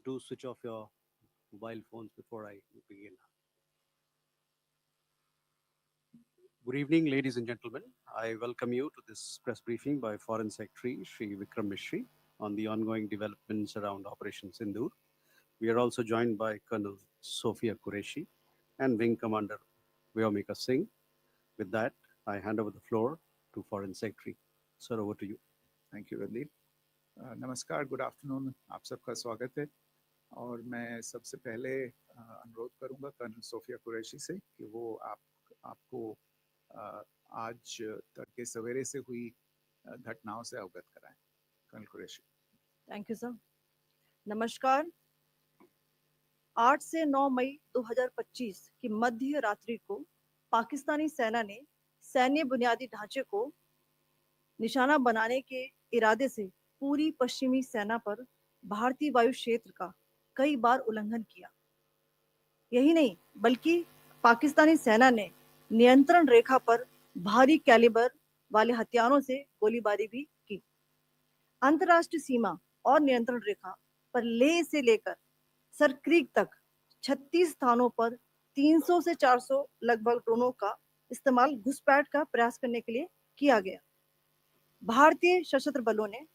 do switch off your mobile phones before I begin. Good evening, ladies and gentlemen. I welcome you to this press briefing by Foreign Secretary Shri Vikram Mishri on the ongoing developments around Operation Sindoor. We are also joined by Colonel Sophia Qureshi and Wing Commander Vyomika Singh. With that, I hand over the floor to Foreign Secretary. Sir, over to you. Thank you Randeep. नमस्कार, good afternoon, आप सबका स्वागत है. और मैं सबसे पहले अनुरोध करूंगा कर्नल सोफिया कुरैशी से कि वो आपको आज तड़के सवेरे से हुई घटनाओं से अवगत कराएं. Colonel Qureshi. Thank you sir. नमस्कार. 8 से 9 मई 2025 की मध्य रात्रि को पाकिस्तानी सेना ने सैन्य बुनियादी ढांचे को निशाना बनाने के इरादे से पूरी पश्चिमी सेना पर भारतीय वायु क्षेत्र का कई बार उल्लंघन किया. यही नहीं बल्कि पाकिस्तानी सेना ने नियंत्रण रेखा पर भारी कैलिबर वाले हथियारों से गोलीबारी भी की. अंतर्राष्ट्रीय सीमा और नियंत्रण रेखा पर लेह से लेकर सरक्रीक तक 36 स्थानों पर 300 से 400 लगभग ड्रोनों का इस्तेमाल घुसपैठ का प्रयास करने के लिए किया गया. भारतीय सशस्त्र बलों ने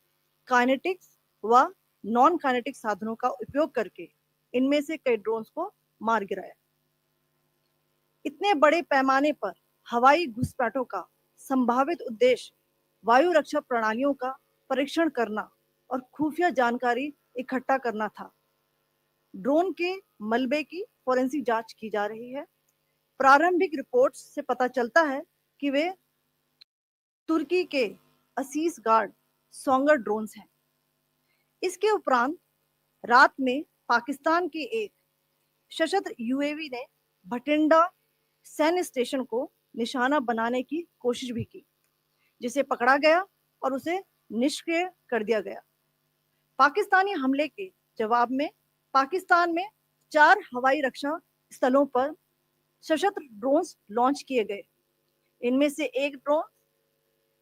काइनेटिक्स व नॉन काइनेटिक साधनों का उपयोग करके इनमें से कई ड्रोन्स को मार गिराया. इतने बड़े पैमाने पर हवाई घुसपैठों का संभावित उद्देश्य वायु रक्षा प्रणालियों का परीक्षण करना और खुफिया जानकारी इकट्ठा करना था. ड्रोन के मलबे की फोरेंसिक जांच की जा रही है. प्रारंभिक रिपोर्ट्स से पता चलता है कि वे तुर्की के असीस गार्ड सोंगर ड्रोन्स हैं. इसके उपरांत रात में पाकिस्तान के एक सशस्त्र यूएवी ने भटिंडा सैन्य स्टेशन को निशाना बनाने की कोशिश भी की, जिसे पकड़ा गया और उसे निष्क्रिय कर दिया गया. पाकिस्तानी हमले के जवाब में पाकिस्तान में 4 हवाई रक्षा स्थलों पर सशस्त्र ड्रोन्स लॉन्च किए गए. इनमें से एक ड्रोन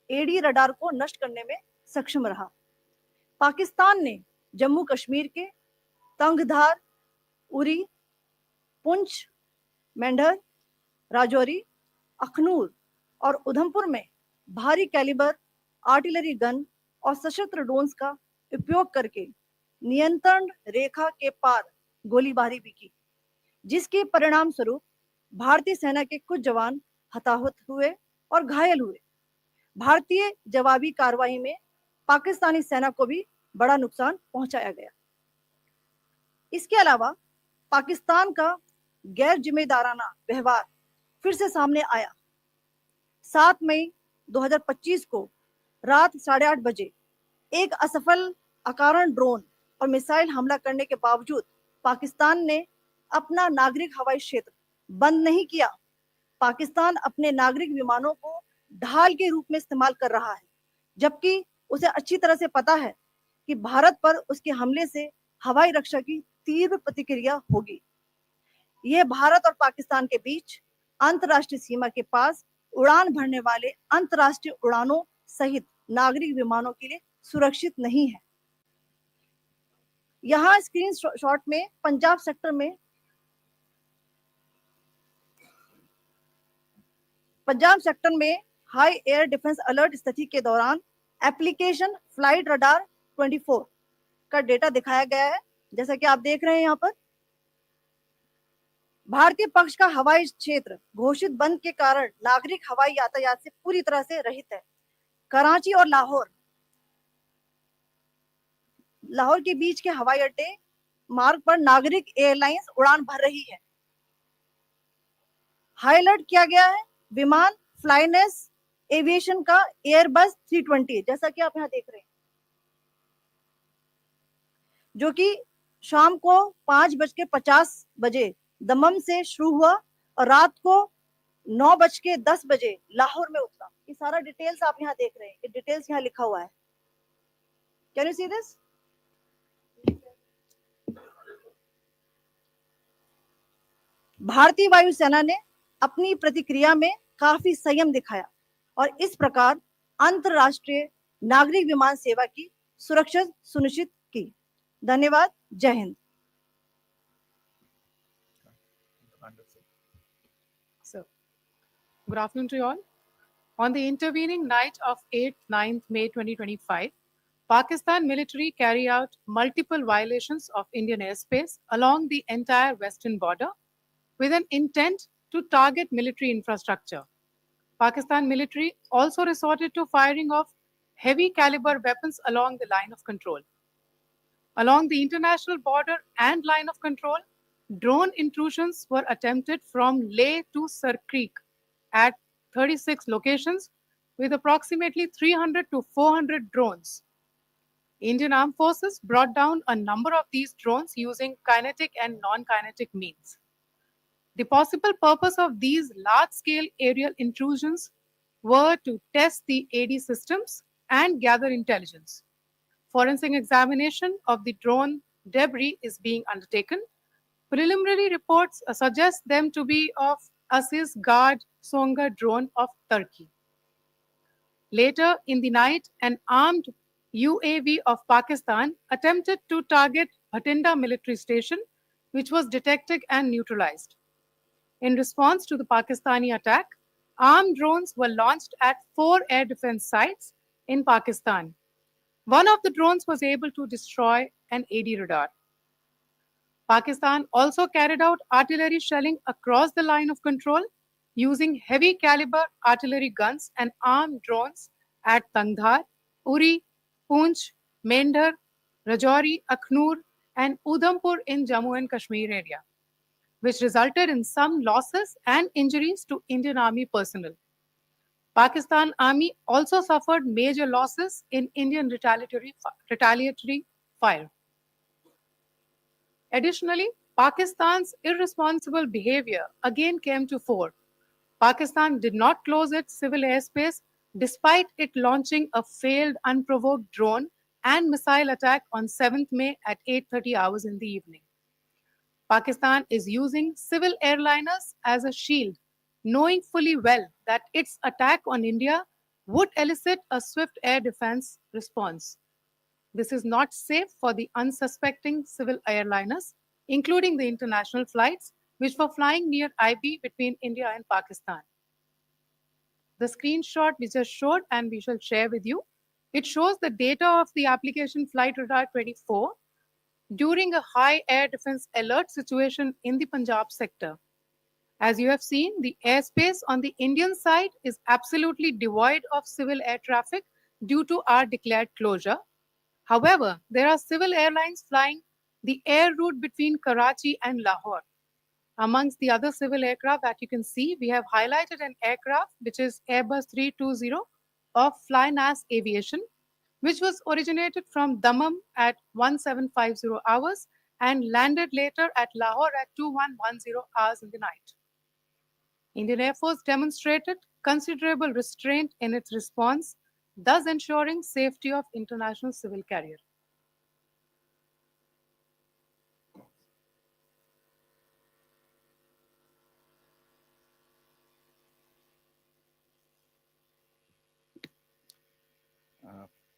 एडी रडार को नष्ट करने में सक्षम रहा. पाकिस्तान ने जम्मू कश्मीर के तंगधार, उरी, पुंछ, मेंढर, राजौरी, अखनूर और उधमपुर में भारी कैलिबर आर्टिलरी गन और सशस्त्र ड्रोन्स का उपयोग करके नियंत्रण रेखा के पार गोलीबारी भी की, जिसके परिणाम स्वरूप भारतीय सेना के कुछ जवान हताहत हुए और घायल हुए. भारतीय जवाबी कार्रवाई में पाकिस्तानी सेना को भी बड़ा नुकसान पहुंचाया गया. इसके अलावा पाकिस्तान का गैर जिम्मेदाराना व्यवहार फिर से सामने आया. 7 मई 2025 को रात 8:30 बजे एक असफल अकारण ड्रोन और मिसाइल हमला करने के बावजूद पाकिस्तान ने अपना नागरिक हवाई क्षेत्र बंद नहीं किया. पाकिस्तान अपने नागरिक विमानों को ढाल के रूप में इस्तेमाल कर रहा है, जबकि उसे अच्छी तरह से पता है कि भारत पर उसके हमले से हवाई रक्षा की तीव्र प्रतिक्रिया होगी. यह भारत और पाकिस्तान के बीच अंतर्राष्ट्रीय सीमा के पास उड़ान भरने वाले अंतर्राष्ट्रीय उड़ानों सहित नागरिक विमानों के लिए सुरक्षित नहीं है. यहाँ स्क्रीन शॉट में पंजाब सेक्टर में हाई एयर डिफेंस अलर्ट स्थिति के दौरान एप्लीकेशन फ्लाइट रडार 24 का डेटा दिखाया गया है. जैसा कि आप देख रहे हैं यहाँ पर भारतीय पक्ष का हवाई क्षेत्र घोषित बंद के कारण नागरिक हवाई यातायात से पूरी तरह से रहित है. कराची और लाहौर के बीच के हवाई अड्डे मार्ग पर नागरिक एयरलाइंस उड़ान भर रही है. हाई अलर्ट किया गया है विमान फ्लाइनेस एविएशन का एयरबस 320, जैसा कि आप यहाँ देख रहे हैं, जो कि शाम को 5:50 बजे दमम से शुरू हुआ और रात को 9:10 बजे लाहौर में उतरा. ये सारा डिटेल्स आप यहाँ देख रहे हैं. ये डिटेल्स यहाँ लिखा हुआ है. Can you see this? भारतीय वायुसेना ने अपनी प्रतिक्रिया में काफी संयम दिखाया और इस प्रकार अंतरराष्ट्रीय नागरिक विमान सेवा की सुरक्षा सुनिश्चित की. धन्यवाद. जय Hind. Good afternoon to you all. On the intervening night of 8th 9th May 2025, Pakistan military carried out multiple violations of Indian airspace along the entire western border with an intent to target military infrastructure. Pakistan military also resorted to firing of heavy caliber weapons along the line of control. Along the international border and line of control, drone intrusions were attempted from Leh to Sir Creek at 36 locations with approximately 300 to 400 drones. Indian Armed Forces brought down a number of these drones using kinetic and non-kinetic means. The possible purpose of these large-scale aerial intrusions were to test the AD systems and gather intelligence. Forensic examination of the drone debris is being undertaken. Preliminary reports suggest them to be of Aziz Guard Songa drone of Turkey. Later in the night, an armed UAV of Pakistan attempted to target Bhatinda military station, which was detected and neutralized. In response to the Pakistani attack, armed drones were launched at 4 air defense sites in Pakistan. One of the drones was able to destroy an AD radar. Pakistan also carried out artillery shelling across the line of control using heavy caliber artillery guns and armed drones at Tangdhar, Uri, Poonch, Mendhar, Rajouri, Akhnur, and Udhampur in Jammu and Kashmir area, which resulted in some losses and injuries to Indian Army personnel. Pakistan Army also suffered major losses in Indian retaliatory fire. Additionally, Pakistan's irresponsible behavior again came to fore. Pakistan did not close its civil airspace despite it launching a failed unprovoked drone and missile attack on 7th May at 8:30 hours in the evening. Pakistan is using civil airliners as a shield, knowing fully well that its attack on India would elicit a swift air defense response. This is not safe for the unsuspecting civil airliners, including the international flights, which were flying near IB between India and Pakistan. The screenshot we just showed and we shall share with you, it shows the data of the application Flight Radar 24 during a high air defense alert situation in the Punjab sector. As you have seen, the airspace on the Indian side is absolutely devoid of civil air traffic due to our declared closure. However, there are civil airlines flying the air route between Karachi and Lahore. Amongst the other civil aircraft that you can see, we have highlighted an aircraft which is Airbus 320 of Flynas Aviation, which was originated from Dammam at 1750 hours and landed later at Lahore at 2110 hours in the night. Indian Air Force demonstrated considerable restraint in its response, thus ensuring safety of international civil carrier.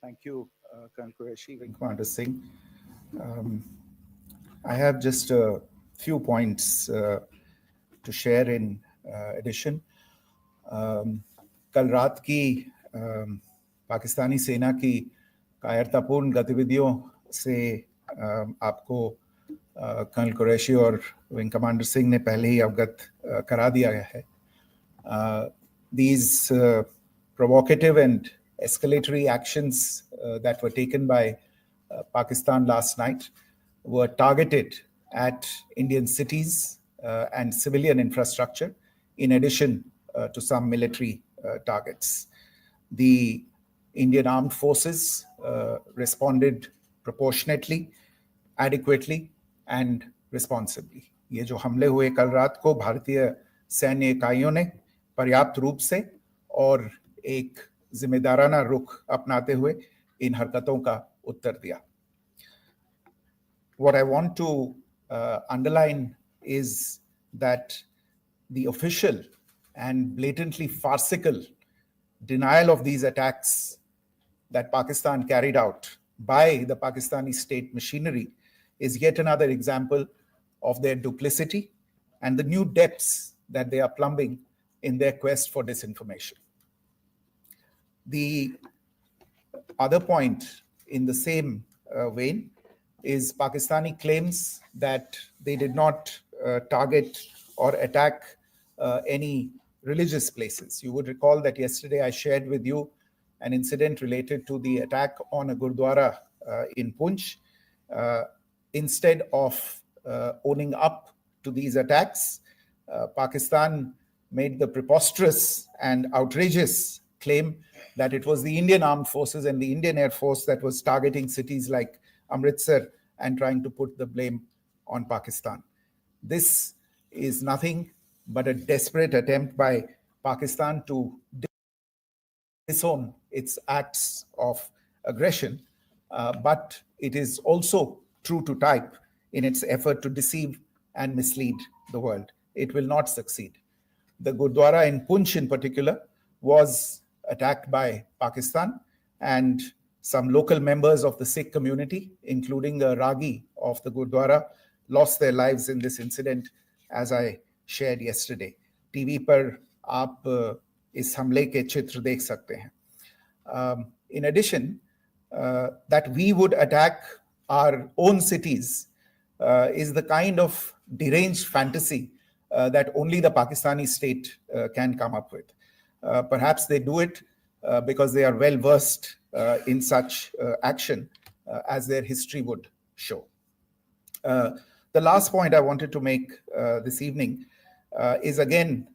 Thank you, Colonel Qureshi, Wing Commander Singh. I have just a few points to share in addition. कल रात की पाकिस्तानी सेना की कायरतापूर्ण गतिविधियों से आपको colonel Qureshi और विंग कमांडर सिंह ने पहले ही अवगत करा दिया गया है. These provocative and escalatory actions that were taken by Pakistan last night were targeted at Indian cities and civilian infrastructure, in addition to some military targets. The Indian Armed Forces responded proportionately, adequately, and responsibly. ये जो हमले हुए कल रात को भारतीय सैन्य इकाइयों ने पर्याप्त रूप से और एक जिम्मेदाराना रुख अपनाते हुए इन हरकतों का उत्तर दिया. What I want to underline is that the official and blatantly farcical denial of these attacks that Pakistan carried out by the Pakistani state machinery is yet another example of their duplicity and the new depths that they are plumbing in their quest for disinformation. The other point in the same vein is Pakistani claims that they did not target or attack any religious places. You would recall that yesterday I shared with you an incident related to the attack on a Gurdwara in Punch. Instead of owning up to these attacks, Pakistan made the preposterous and outrageous claim that it was the Indian armed forces and the Indian Air Force that was targeting cities like Amritsar and trying to put the blame on Pakistan. This is nothing but a desperate attempt by Pakistan to disown its acts of aggression, but it is also true to type in its effort to deceive and mislead the world. It will not succeed. The Gurdwara in Punch in particular was attacked by Pakistan, and some local members of the Sikh community, including the Ragi of the Gurdwara, lost their lives in this incident, as I shared yesterday. TV पर आप इस हमले के चित्र देख सकते हैं. In addition, that we would attack our own cities is the kind of deranged fantasy that only the Pakistani state can come up with. Perhaps they do it because they are well versed in such action, as their history would show. The last point I wanted to make this evening is again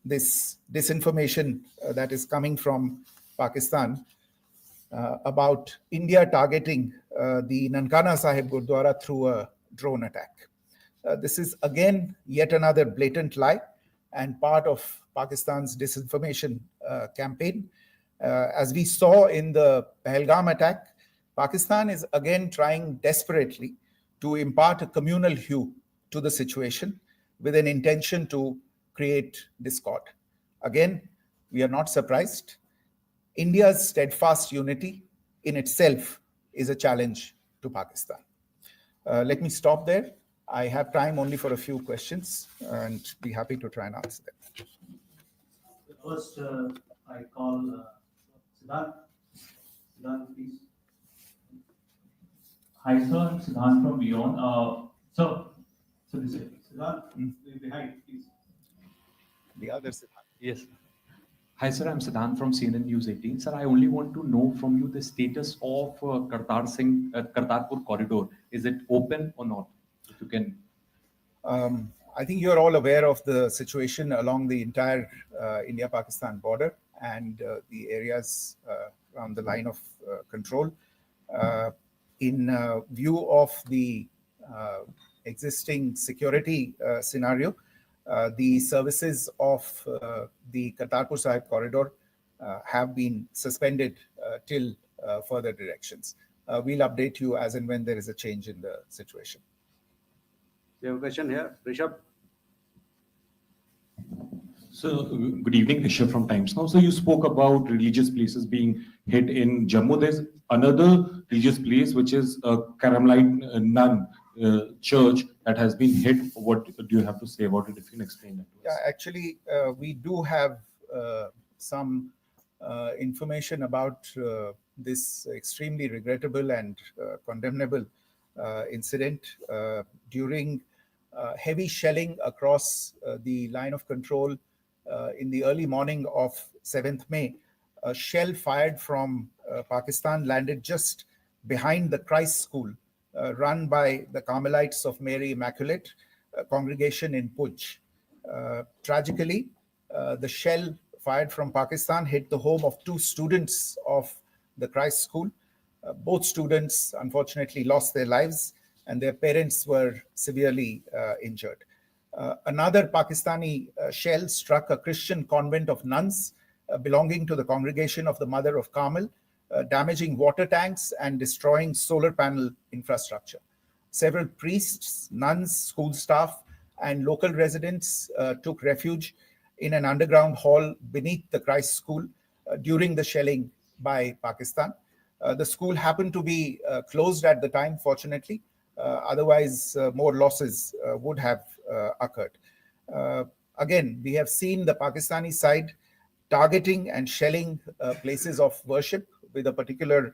this disinformation that is coming from Pakistan about India targeting the Nankana Sahib Gurdwara through a drone attack. This is again yet another blatant lie and part of Pakistan's disinformation campaign. As we saw in the Pahalgam attack, Pakistan is again trying desperately to impart a communal hue to the situation with an intention to create discord. Again, we are not surprised. India's steadfast unity in itself is a challenge to Pakistan. Let me stop there. I have time only for a few questions and be happy to try and answer them. First, I call Siddharth. Siddharth, please. Hi, sir. I'm Siddharth from Beyond. So this is Siddharth, behind, please. The other Siddharth. yes. Hi, sir. I'm Siddharth from CNN News 18. Sir, I only want to know from you the status of Kartarpur corridor. Is it open or not? If you can. I think you're all aware of the situation along the entire India-Pakistan border and the areas around the line of control. In view of the existing security scenario, the services of the Kartarpur Sahib corridor have been suspended till further directions. We'll update you as and when there is a change in the situation. We have a question here. Rishabh. So, good evening, Rishabh from Times Now. So, you spoke about religious places being hit in Jammu. There's another religious place, which is a Carmelite nun church that has been hit. What do you have to say about it, if you can explain that to us? Yeah, actually, we do have some information about this extremely regrettable and condemnable incident during heavy shelling across the line of control in the early morning of 7th May. A shell fired from Pakistan landed just behind the Christ School run by the Carmelites of Mary Immaculate congregation in Punch. Tragically, the shell fired from Pakistan hit the home of 2 students of the Christ School. Both students unfortunately lost their lives and their parents were severely injured. Another Pakistani shell struck a Christian convent of nuns belonging to the congregation of the Mother of Carmel, damaging water tanks and destroying solar panel infrastructure. Several priests, nuns, school staff, and local residents took refuge in an underground hall beneath the Christ School during the shelling by Pakistan. The school happened to be closed at the time, fortunately. Otherwise, more losses would have occurred. again, we have seen the Pakistani side targeting and shelling places of worship with a particular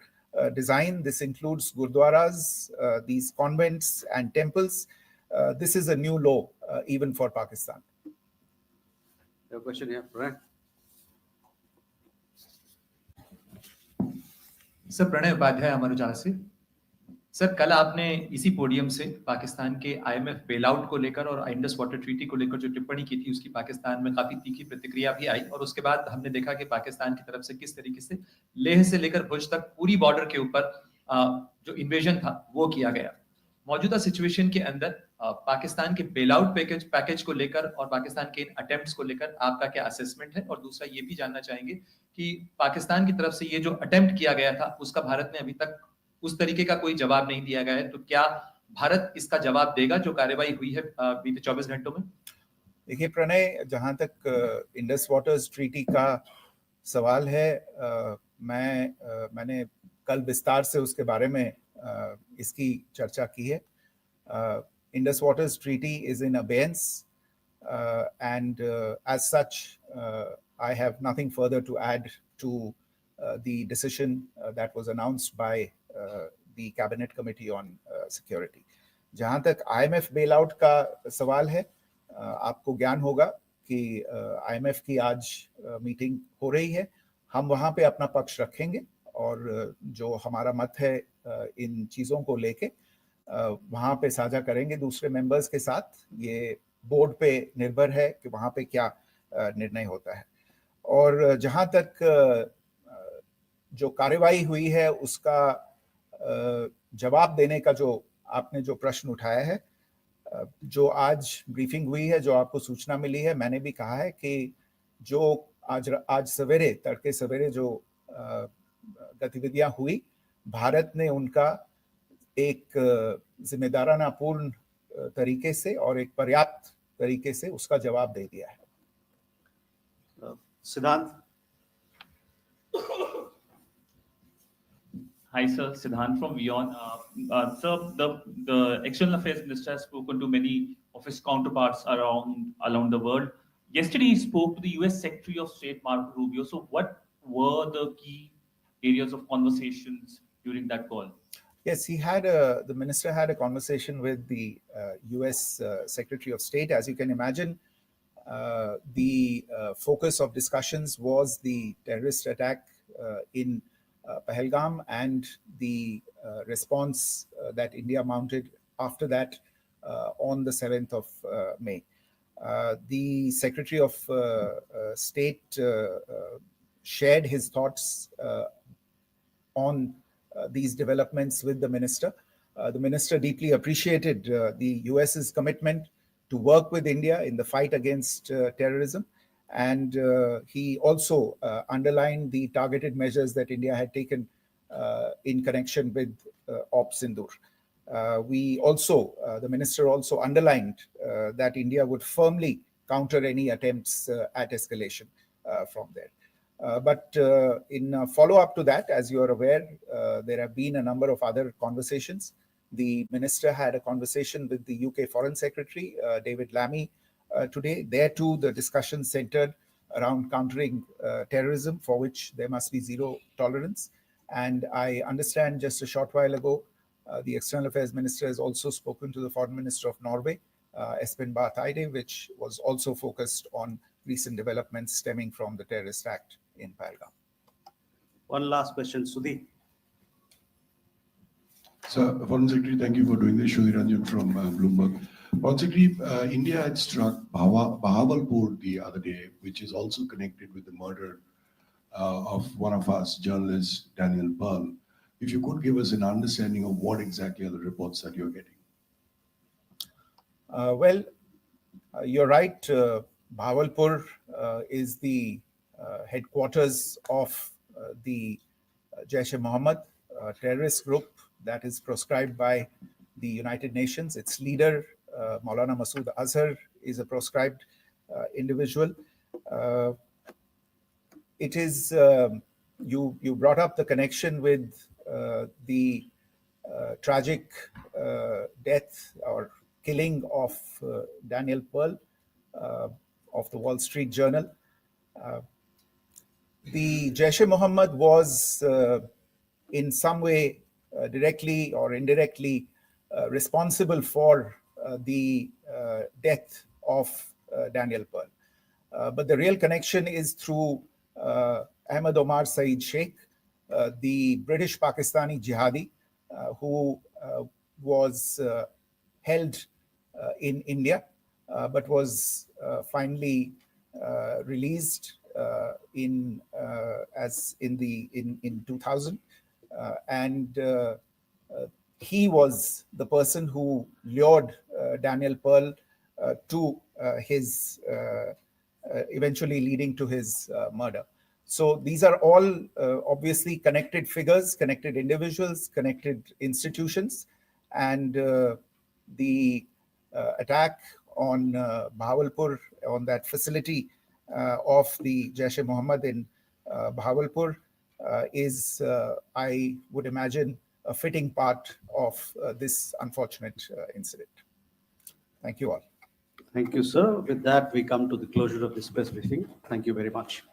design. This includes gurdwaras, these convents and temples. This is a new low even for Pakistan. Your question here, Pranay. Sir Pranay Upadhyay Amar Ujala से। Sir कल आपने इसी podium से पाकिस्तान के IMF bailout को लेकर और Indus water treaty को लेकर जो टिप्पणी की थी उसकी पाकिस्तान में काफी तीखी प्रतिक्रिया भी आई और उसके बाद हमने देखा कि पाकिस्तान की तरफ से किस तरीके से लेह से लेकर भुज तक पूरी बॉर्डर के ऊपर जो इन्वेजन था वो किया गया। मौजूदा सिचुएशन के अंदर पाकिस्तान के बेलआउट पैकेज को लेकर और पाकिस्तान के इन अटेम्प्ट्स को लेकर आपका क्या असेसमेंट है? और दूसरा ये भी जानना चाहेंगे कि पाकिस्तान की तरफ से ये जो अटेम्प्ट किया गया था उसका भारत ने अभी तक उस तरीके का कोई जवाब नहीं दिया गया है, तो क्या भारत इसका जवाब देगा जो कार्रवाई हुई है बीते 24 घंटों में? देखिए प्रणय, जहां तक इंडस वाटर्स ट्रीटी का सवाल है, मैंने कल विस्तार से उसके बारे में इसकी चर्चा की है। Indus Waters Treaty is in abeyance, and as such, I have nothing further to add to the decision that was announced by the Cabinet Committee on Security. जहाँ तक IMF bailout का सवाल है, आपको ज्ञान होगा कि IMF की आज मीटिंग हो रही है। हम वहाँ पे अपना पक्ष रखेंगे और जो हमारा मत है इन चीज़ों को लेके वहाँ पे साझा करेंगे दूसरे मेंबर्स के साथ। ये बोर्ड पे निर्भर है कि वहाँ पे क्या निर्णय होता है। और जहाँ तक जो कार्रवाई हुई है उसका जवाब देने का जो आपने जो प्रश्न उठाया है, जो आज ब्रीफिंग हुई है, जो आपको सूचना मिली है, मैंने भी कहा है कि जो आज सवेरे तड़के सवेरे जो गतिविधियां हुई, भारत ने उनका एक जिम्मेदाराना पूर्ण तरीके से और एक पर्याप्त तरीके से उसका जवाब दे दिया है। सिद्धांत। Hi, sir. Siddhant from WION. Sir, the External Affairs Minister has spoken to many of his counterparts around the world. Yesterday, he spoke to the U.S. Secretary of State, Marco Rubio. So, what were the key areas of conversations during that call? Yes, the minister had a conversation with the U.S. Secretary of State. As you can imagine, the focus of discussions was the terrorist attack in Pahalgam and the response that India mounted after that on the 7th of May. The Secretary of State shared his thoughts on these developments with the minister. The minister deeply appreciated the US's commitment to work with India in the fight against terrorism. And he also underlined the targeted measures that India had taken in connection with Ops Sindoor. The minister also underlined that India would firmly counter any attempts at escalation from there. But in follow-up to that, as you are aware, there have been a number of other conversations. The minister had a conversation with the UK Foreign Secretary, David Lammy, today. There too, the discussion centered around countering terrorism, for which there must be zero tolerance. And I understand just a short while ago, the External Affairs Minister has also spoken to the Foreign Minister of Norway, Espen Barth Eide, which was also focused on recent developments stemming from the terrorist act in Pahalgam. One last question, Sudhi. Sir, Foreign Secretary, thank you for doing this. Sudhi Ranjan from Bloomberg. Foreign Secretary, India had struck Bahawalpur the other day, which is also connected with the murder of one of us, journalist Daniel Pearl. If you could give us an understanding of what exactly are the reports that you're getting. You're right. Bahawalpur is the headquarters of the Jaish-e-Mohammed terrorist group that is proscribed by the United Nations. Its leader, Maulana Masood Azhar, is a proscribed individual. It is, you brought up the connection with the tragic death or killing of Daniel Pearl. of the Wall Street Journal. The Jaish-e-Mohammed was in some way directly or indirectly responsible for the death of Daniel Pearl. But the real connection is through Ahmad Omar Saeed Sheikh, the British Pakistani jihadi who was held in India, but was finally released in 2000, and he was the person who lured Daniel Pearl to his eventually leading to his murder. So these are all obviously connected figures, connected individuals, connected institutions, and the attack on Bahawalpur, on that facility of the Jaish-e-Mohammed in Bahawalpur is, I would imagine, a fitting part of this unfortunate incident. Thank you all. Thank you, sir. With that, we come to the closure of this press briefing. Thank you very much.